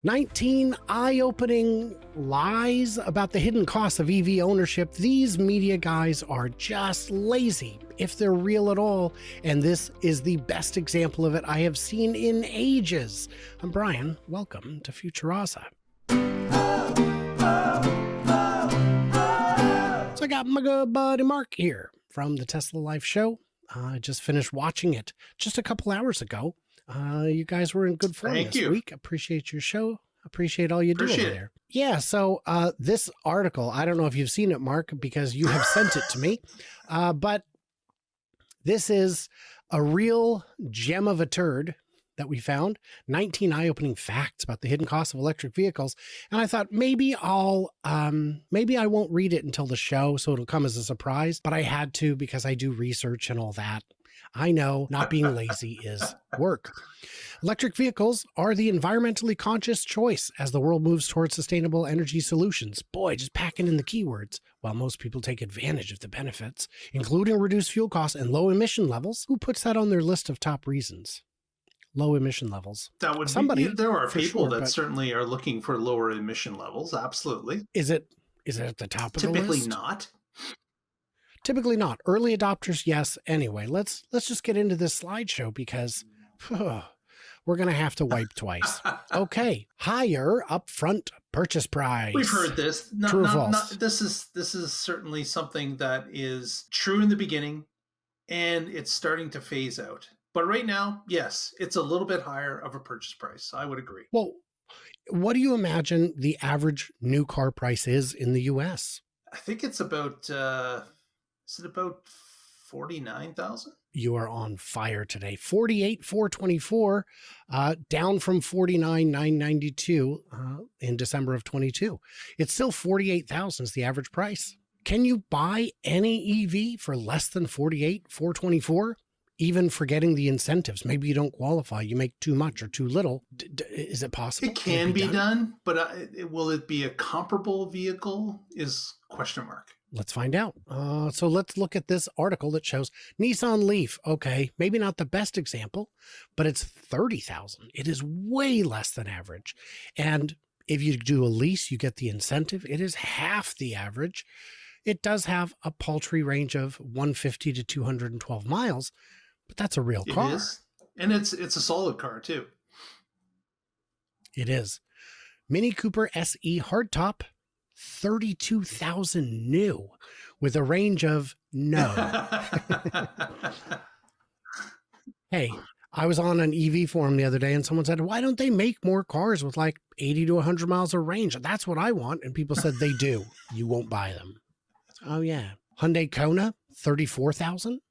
19 eye-opening lies about the hidden costs of EV ownership. These media guys are just lazy, if they're real at all, and this is the best example of it I have seen in ages. I'm Brian. Welcome to Futuraza. So I got my good buddy Mark here from the Tesla Life show. I just finished watching it just a couple hours ago. You guys were in good form this week. Appreciate your show. Appreciate all you do over there. Yeah, so this article, I don't know if you've seen it, Mark, because you have sent it to me, but this is a real gem of a turd that we found. 19 eye-opening facts about the hidden costs of electric vehicles. And I thought maybe maybe I won't read it until the show, so it'll come as a surprise, but I had to because I do research and all that. I know not being lazy is work. Electric vehicles are the environmentally conscious choice as the world moves towards sustainable energy solutions. Boy, just packing in the keywords. While most people take advantage of the benefits, including reduced fuel costs and low emission levels, who puts that on their list of top reasons? Low emission levels. That would Somebody. Be, there are people sure, that certainly are looking for lower emission levels. Absolutely. Is it at the top of the list? Typically not. Typically not. Early adopters, yes. Anyway, let's just get into this slideshow because we're going to have to wipe twice. Okay. Higher upfront purchase price. We've heard this. True or false? This is certainly something that is true in the beginning and it's starting to phase out. But right now, yes, it's a little bit higher of a purchase price. I would agree. Well, what do you imagine the average new car price is in the U.S.? I think it's about, is it about 49,000? You are on fire today. 48,424, down from 49,992 in December of 22. It's still 48,000 is the average price. Can you buy any EV for less than 48,424? Even forgetting the incentives, maybe you don't qualify, you make too much or too little. Is it possible? It can be done, but will it be a comparable vehicle is question mark. Let's find out. So let's look at this article that shows Nissan Leaf. Okay, maybe not the best example, but it's 30,000. It is way less than average. And if you do a lease, you get the incentive. It is half the average. It does have a paltry range of 150 to 212 miles. But that's a real car. It is. And it's a solid car too. It is. Mini Cooper SE hardtop, 32,000 new with a range of no. Hey, I was on an EV forum the other day and someone said, why don't they make more cars with like 80 to 100 miles of range? That's what I want. And people said they do. You won't buy them. Oh yeah. Hyundai Kona, 34,000.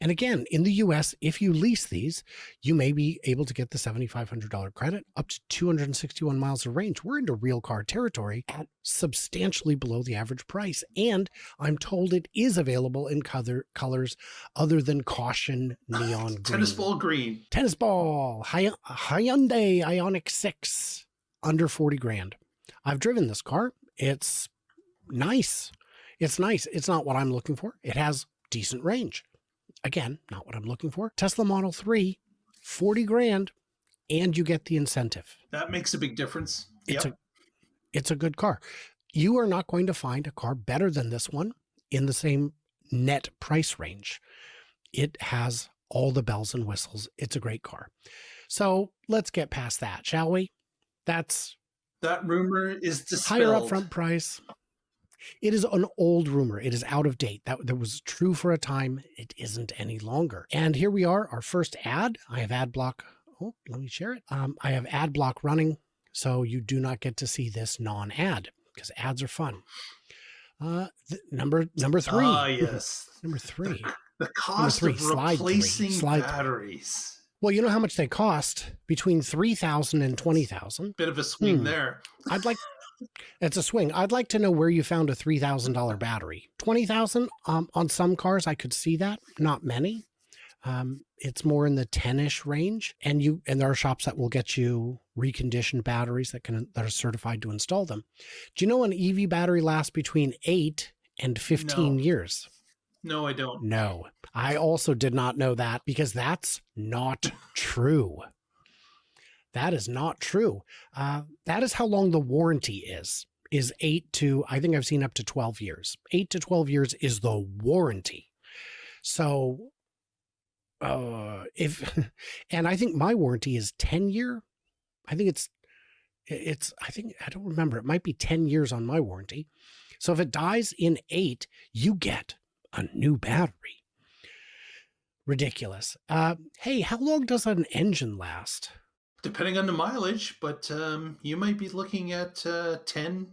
And again, in the US, if you lease these, you may be able to get the $7,500 credit up to 261 miles of range. We're into real car territory at substantially below the average price. And I'm told it is available in colors other than caution neon green. Tennis ball green. Tennis ball. Hyundai Ioniq 6, under 40 grand. I've driven this car. It's nice. It's nice. It's not what I'm looking for. It has decent range. Again, not what I'm looking for. Tesla Model 3, 40 grand, and you get the incentive. That makes a big difference. It's a good car. You are not going to find a car better than this one in the same net price range. It has all the bells and whistles. It's a great car. So let's get past that, shall we? That rumor is dispelled. Higher upfront price. It is an old rumor. It is out of date. That was true for a time. It isn't any longer. And here we are, our first ad. I have ad block. Oh, let me share it. I have ad block running, so you do not get to see this non-ad because ads are fun. Number three. Ah, yes. Number three. The cost of replacing batteries. Well, you know how much they cost? Between $3,000 and $20,000. Bit of a swing there. It's a swing. I'd like to know where you found a $3,000 battery. $20,000 on some cars, I could see that. Not many. It's more in the 10-ish range, and there are shops that will get you reconditioned batteries that are certified to install them. Do you know an EV battery lasts between 8 and 15 years? No, I don't. No, I also did not know that because that's not true. That is not true. That is how long the warranty is 8 to, I think I've seen up to 12 years. 8 to 12 years is the warranty. So and I think my warranty is 10 year. I think I don't remember. It might be 10 years on my warranty. So if it dies in 8, you get a new battery. Ridiculous. Hey, how long does an engine last? Depending on the mileage, but you might be looking at 10,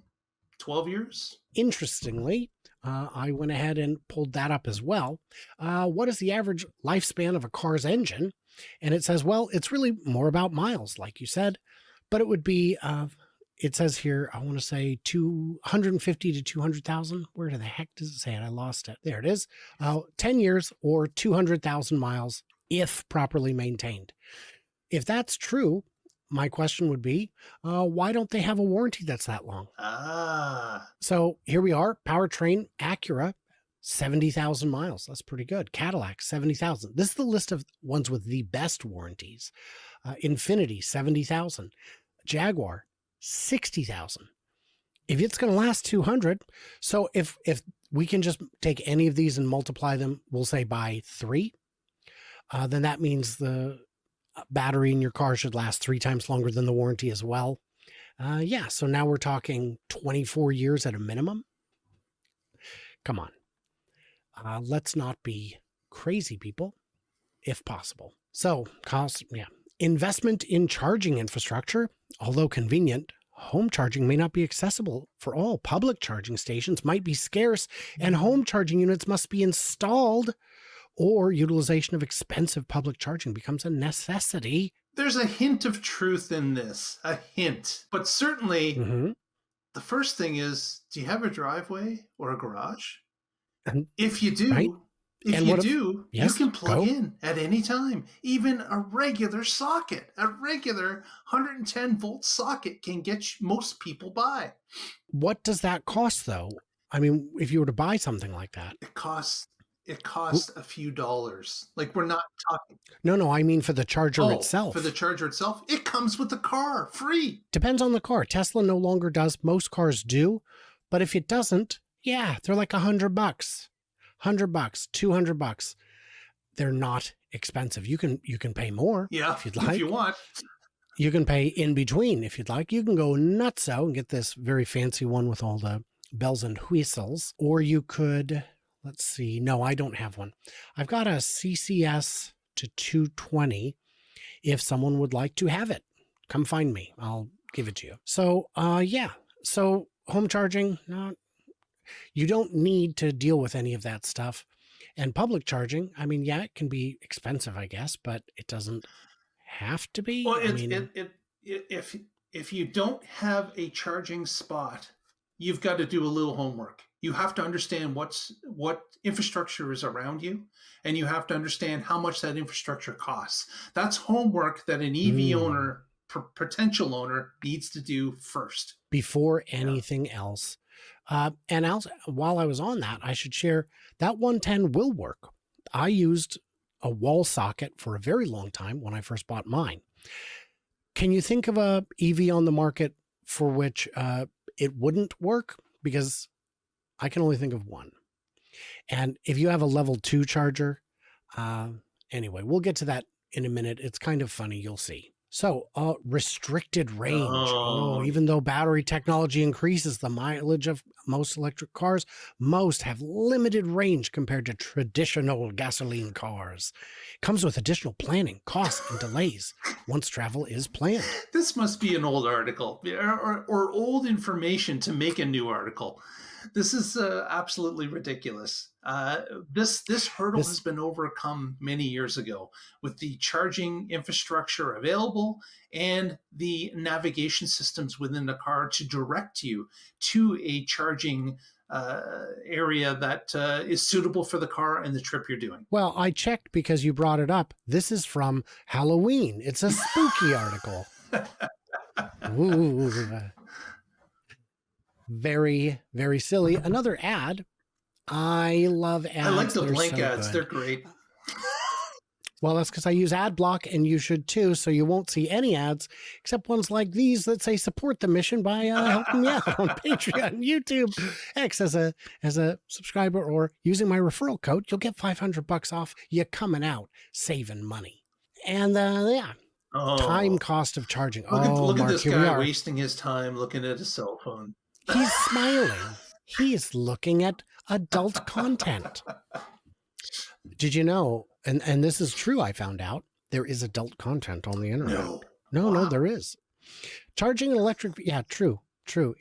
12 years. Interestingly, I went ahead and pulled that up as well. What is the average lifespan of a car's engine? And it says, well, it's really more about miles, like you said, but it would be, it says here, I want to say 250 to 200,000. Where the heck does it say it? I lost it. There it is. 10 years or 200,000 miles if properly maintained. If that's true, my question would be, why don't they have a warranty that's that long? So here we are, powertrain, Acura, 70,000 miles. That's pretty good. Cadillac, 70,000. This is the list of ones with the best warranties. Infiniti, 70,000. Jaguar, 60,000. If it's going to last 200, so if we can just take any of these and multiply them, we'll say by 3, then that means the battery in your car should last 3 times longer than the warranty as well. Yeah, so now we're talking 24 years at a minimum. Come on. Let's not be crazy people, if possible. So, cost, yeah. Investment in charging infrastructure, although convenient, home charging may not be accessible for all. Public charging stations might be scarce, and home charging units must be installed, or utilization of expensive public charging becomes a necessity. There's a hint of truth in this, a hint. But certainly, the first thing is, do you have a driveway or a garage? If you do, right? You can plug in at any time. Even a regular socket, a regular 110-volt socket can get most people by. What does that cost, though? I mean, if you were to buy something like that, it costs a few dollars. Like, we're not talking. No, I mean for the charger itself. For the charger itself, it comes with the car, free. Depends on the car. Tesla no longer does. Most cars do, but if it doesn't, yeah, they're like $100, $100, $200. They're not expensive. You can pay more, if you'd like. If you want. You can pay in between if you'd like. You can go nutso and get this very fancy one with all the bells and whistles, or you could. Let's see. No, I don't have one. I've got a CCS to 220. If someone would like to have it, come find me. I'll give it to you. So, yeah. So home charging, you don't need to deal with any of that stuff. And public charging, I mean, yeah, it can be expensive, I guess, but it doesn't have to be. Well, if you don't have a charging spot, you've got to do a little homework. You have to understand what infrastructure is around you, and you have to understand how much that infrastructure costs. That's homework that an EV owner, potential owner, needs to do first. Before anything else. And while I was on that, I should share that 110 will work. I used a wall socket for a very long time when I first bought mine. Can you think of a EV on the market for which it wouldn't work? Because I can only think of one. And if you have a level 2 charger, anyway, we'll get to that in a minute. It's kind of funny. You'll see. So restricted range. Even though battery technology increases the mileage of most electric cars, most have limited range compared to traditional gasoline cars. Comes with additional planning, costs, and delays once travel is planned. This must be an old article or old information to make a new article. This is absolutely ridiculous. This hurdle has been overcome many years ago with the charging infrastructure available and the navigation systems within the car to direct you to a charging area that is suitable for the car and the trip you're doing. Well, I checked because you brought it up. This is from Halloween. It's a spooky article. Ooh. Very, very silly. Another ad. I love ads. I like the blank so ads. good. They're great. Well, that's because I use ad block, and you should too, so you won't see any ads except ones like these that say support the mission by helping me out on Patreon, YouTube, X as a subscriber, or using my referral code. You'll get $500 off. You're coming out saving money. And yeah, time cost of charging. Look Mark, at this guy wasting his time looking at his cell phone. He's smiling. He's looking at adult content. Did you know, and this is true, I found out, there is adult content on the internet. No, there is. Charging an electric, yeah, true.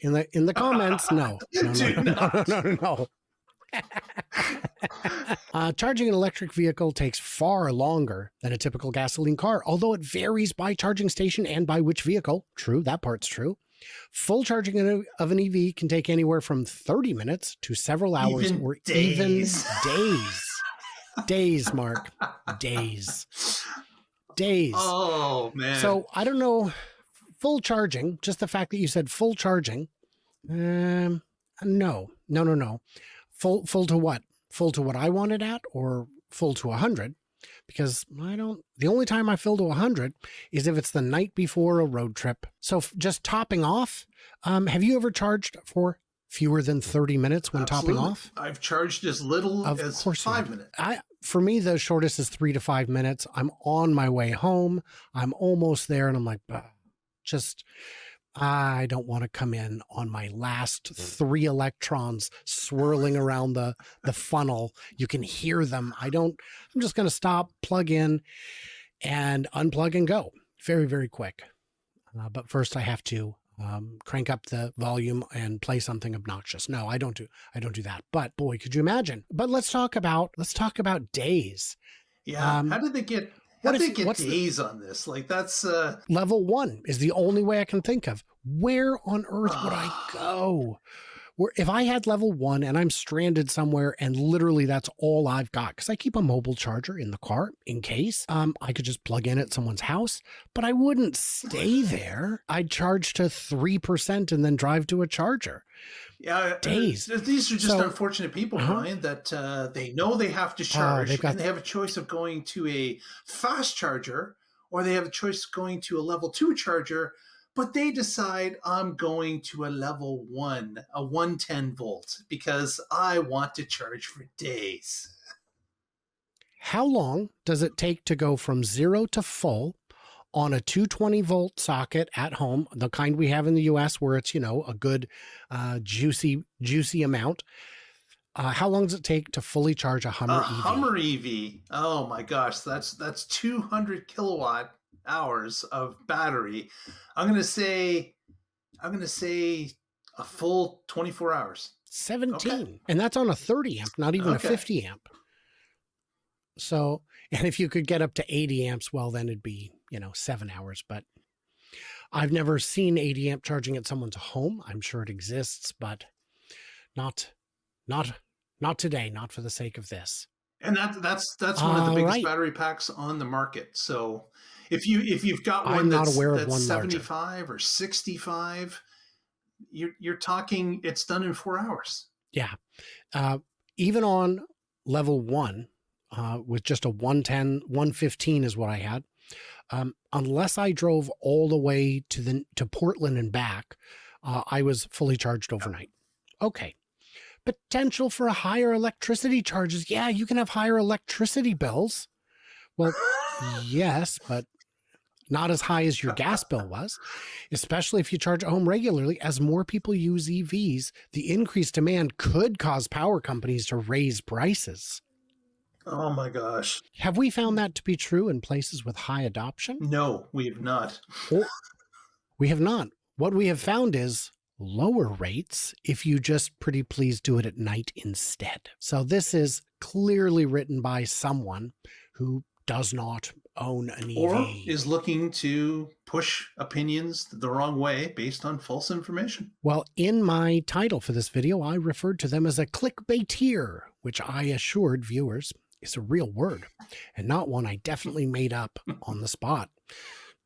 In the comments, no. Charging an electric vehicle takes far longer than a typical gasoline car, although it varies by charging station and by which vehicle. True, that part's true. Full charging of an EV can take anywhere from 30 minutes to several hours, or even days. Days, Mark. Days. Oh, man. So I don't know. Full charging, just the fact that you said full charging. No. Full to what? Full to what I wanted at, or full to 100? Because the only time I fill to 100 is if it's the night before a road trip. So just topping off, have you ever charged for fewer than 30 minutes when topping off? I've charged as little as 5 minutes. For me, the shortest is 3 to 5 minutes. I'm on my way home. I'm almost there. And I'm like, I don't want to come in on my last 3 electrons swirling around the funnel. You can hear them. I'm just going to stop, plug in, and unplug and go. Very, very quick. But first I have to crank up the volume and play something obnoxious. No, I don't do that. But boy, could you imagine? But let's talk about days. Yeah. How did they get days on this? Like, that's level 1 is the only way I can think of. Where on earth would I go? If I had level 1 and I'm stranded somewhere and literally that's all I've got, because I keep a mobile charger in the car in case, I could just plug in at someone's house, but I wouldn't stay there. I'd charge to 3% and then drive to a charger. Yeah, days. These are just unfortunate people, Ryan, that they know they have to charge, and they have a choice of going to a fast charger, or they have a choice of going to a level 2 charger, but they decide, I'm going to a level 1, a 110 volt, because I want to charge for days. How long does it take to go from 0 to full on a 220 volt socket at home, the kind we have in the US where it's, a good juicy amount? How long does it take to fully charge a Hummer EV? Hummer EV. Oh my gosh, that's 200 kilowatt hours of battery. I'm going to say a full 24 hours. 17. Okay. And that's on a 30 amp, not even a 50 amp. So, and if you could get up to 80 amps, well, then it'd be, 7 hours. But I've never seen 80 amp charging at someone's home. I'm sure it exists, but not today, not for the sake of this. And that's one of the biggest battery packs on the market. So if you've got one that's 75 larger, or 65, you're talking, it's done in 4 hours. Yeah. Even on level 1, with just a 110, 115 is what I had. Unless I drove all the way to Portland and back, I was fully charged overnight. Okay. Potential for higher electricity charges. Yeah, you can have higher electricity bills. Well, yes, but not as high as your gas bill was, especially if you charge at home regularly. As more people use EVs, the increased demand could cause power companies to raise prices. Oh my gosh. Have we found that to be true in places with high adoption? No, we have not. We have not. What we have found is lower rates if you just pretty please do it at night instead. So this is clearly written by someone who does not own an EV. Or is looking to push opinions the wrong way based on false information. Well, in my title for this video, I referred to them as a clickbaiteer, which I assured viewers is a real word and not one I definitely made up on the spot.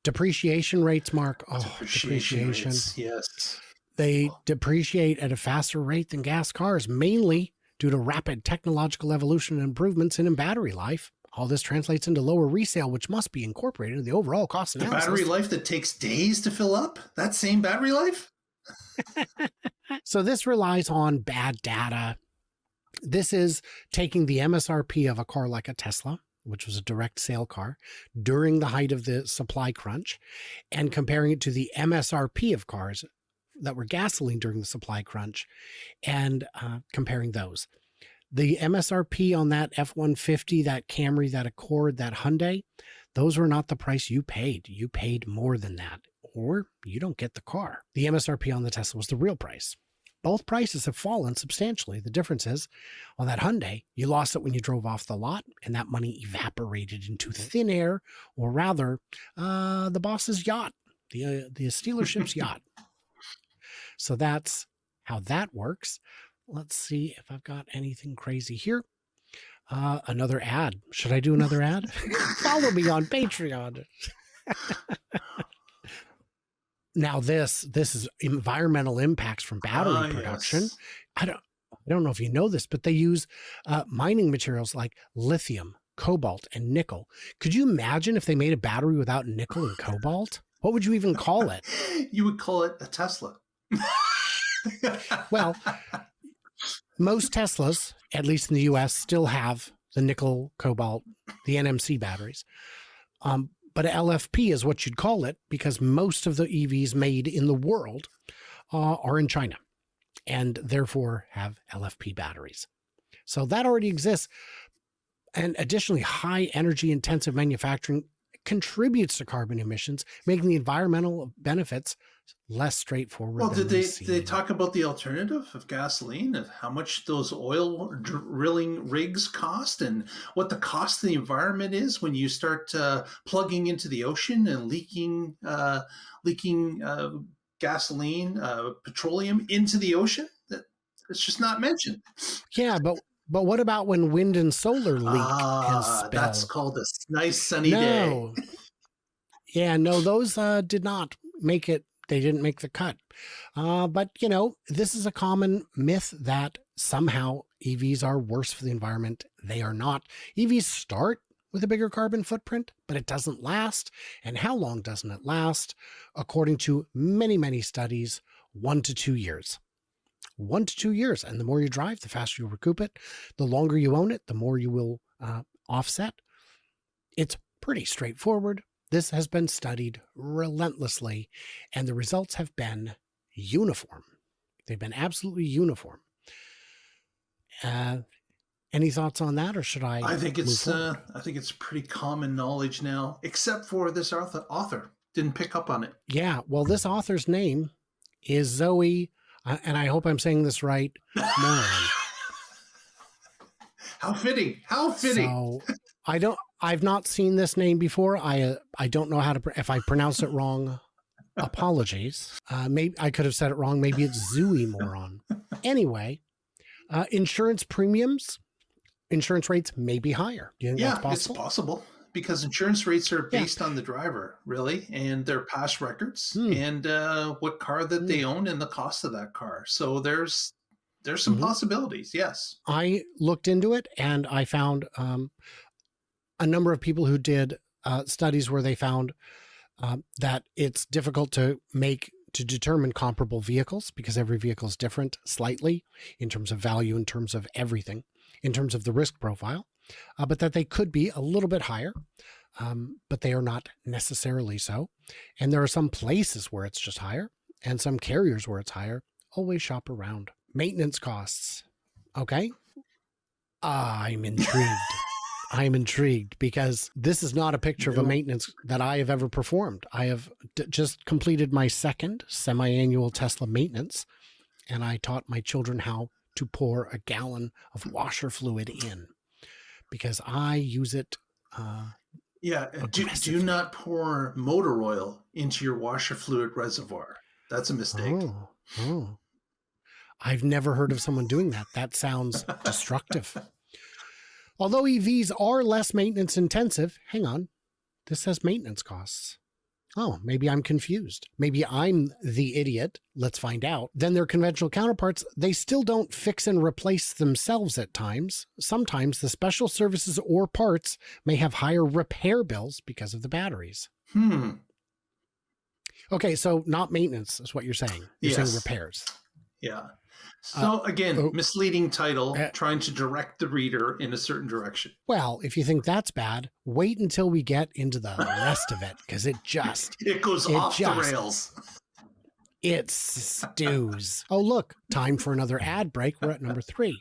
Depreciation rates, Mark. Oh, depreciation. Rates, yes. They depreciate at a faster rate than gas cars, mainly due to rapid technological evolution and improvements in battery life. All this translates into lower resale, which must be incorporated in the overall cost analysis. The battery life that takes days to fill up? That same battery life? So this relies on bad data. This is taking the MSRP of a car like a Tesla, which was a direct sale car, during the height of the supply crunch, and comparing it to the MSRP of cars that were gasoline during the supply crunch, and comparing those. The MSRP on that F-150, that Camry, that Accord, that Hyundai, those were not the price you paid. You paid more than that, or you don't get the car. The MSRP on the Tesla was the real price. Both prices have fallen substantially. The difference is, on that Hyundai, you lost it when you drove off the lot, and that money evaporated into thin air, or rather, the boss's yacht, the dealership's yacht. So that's how that works. Let's see if I've got anything crazy here. Another ad. Should I do another ad? Follow me on Patreon. Now this is environmental impacts from battery production. Yes. I don't know if you know this, but they use mining materials like lithium, cobalt, and nickel. Could you imagine if they made a battery without nickel and cobalt? What would you even call it? You would call it a Tesla. Well, most Teslas, at least in the US, still have the nickel, cobalt, the NMC batteries. But LFP is what you'd call it, because most of the EVs made in the world are in China and therefore have LFP batteries. So that already exists. And additionally, high energy intensive manufacturing contributes to carbon emissions, making the environmental benefits less straightforward. Well, did they talk about the alternative of gasoline, of how much those oil drilling rigs cost, and what the cost of the environment is when you start plugging into the ocean and leaking gasoline, petroleum into the ocean? It's just not mentioned. Yeah, but what about when wind and solar leak and spill? That's called a nice sunny day. Yeah, no, those did not make it. They didn't make the cut. But, this is a common myth that somehow EVs are worse for the environment. They are not. EVs start with a bigger carbon footprint, but it doesn't last. And how long doesn't it last? According to many, many studies, 1 to 2 years. 1 to 2 years. And the more you drive, the faster you recoup it. The longer you own it, the more you will offset. It's pretty straightforward. This has been studied relentlessly, and the results have been uniform. They've been absolutely uniform. Any thoughts on that, or should I? I think it's pretty common knowledge now, except for this author didn't pick up on it. Yeah, well, this author's name is Zoey, and I hope I'm saying this right, Morrone. How fitting! How fitting! So I've not seen this name before. I don't know how to. If I pronounce it wrong, apologies. Maybe I could have said it wrong. Maybe it's Zoey Morrone. Anyway, insurance rates may be higher. Do you think that's possible? It's possible, because insurance rates are based on the driver, really, and their past records, and what car that they own and the cost of that car. So there's some possibilities. Yes, I looked into it, and I found a number of people who did studies where they found that it's difficult to determine comparable vehicles, because every vehicle is different slightly in terms of value, in terms of everything, in terms of the risk profile, but that they could be a little bit higher, but they are not necessarily so. And there are some places where it's just higher and some carriers where it's higher. Always shop around. Maintenance costs. Okay. I'm intrigued. I'm intrigued, because this is not a picture of a maintenance that I have ever performed. I have just completed my second semi-annual Tesla maintenance, and I taught my children how to pour a gallon of washer fluid because I use it. Do not pour motor oil into your washer fluid reservoir. That's a mistake. Oh. I've never heard of someone doing that. That sounds destructive. Although EVs are less maintenance intensive, hang on, this says maintenance costs. Oh, maybe I'm confused. Maybe I'm the idiot. Let's find out. Then their conventional counterparts, they still don't fix and replace themselves at times. Sometimes the special services or parts may have higher repair bills because of the batteries. Okay, so not maintenance is what you're saying. You're saying repairs. Yeah. So again, misleading title, trying to direct the reader in a certain direction. Well, if you think that's bad, wait until we get into the rest of it, because it goes off the rails. It stews. Oh, look, time for another ad break. We're at number 3.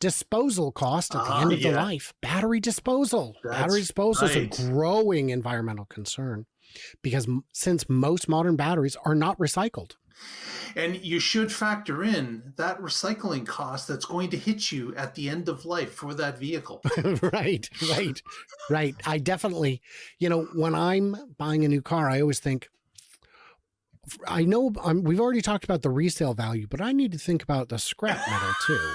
Disposal cost at the end of the life. Battery disposal. Battery disposal is a growing environmental concern because since most modern batteries are not recycled. And you should factor in that recycling cost that's going to hit you at the end of life for that vehicle. Right. I definitely, when I'm buying a new car, I always think, I know we've already talked about the resale value, but I need to think about the scrap metal too.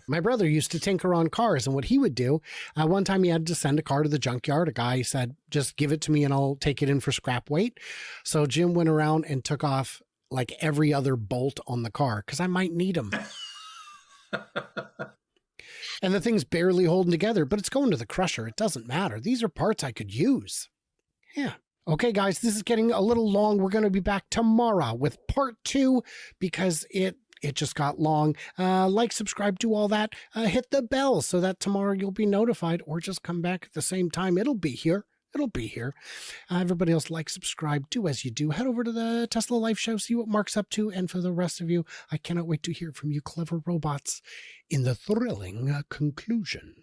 My brother used to tinker on cars, and what he would do, one time he had to send a car to the junkyard. A guy said, just give it to me and I'll take it in for scrap weight. So Jim went around and took off like every other bolt on the car because I might need them. And the thing's barely holding together, but it's going to the crusher. It doesn't matter. These are parts I could use. Yeah. Okay, guys, this is getting a little long. We're going to be back tomorrow with part 2 because it just got long. Like, subscribe, do all that. Hit the bell so that tomorrow you'll be notified, or just come back at the same time. It'll be here. Everybody else, like, subscribe, do as you do. Head over to the Tesla Life Show, see what Mark's up to. And for the rest of you, I cannot wait to hear from you clever robots in the thrilling conclusion.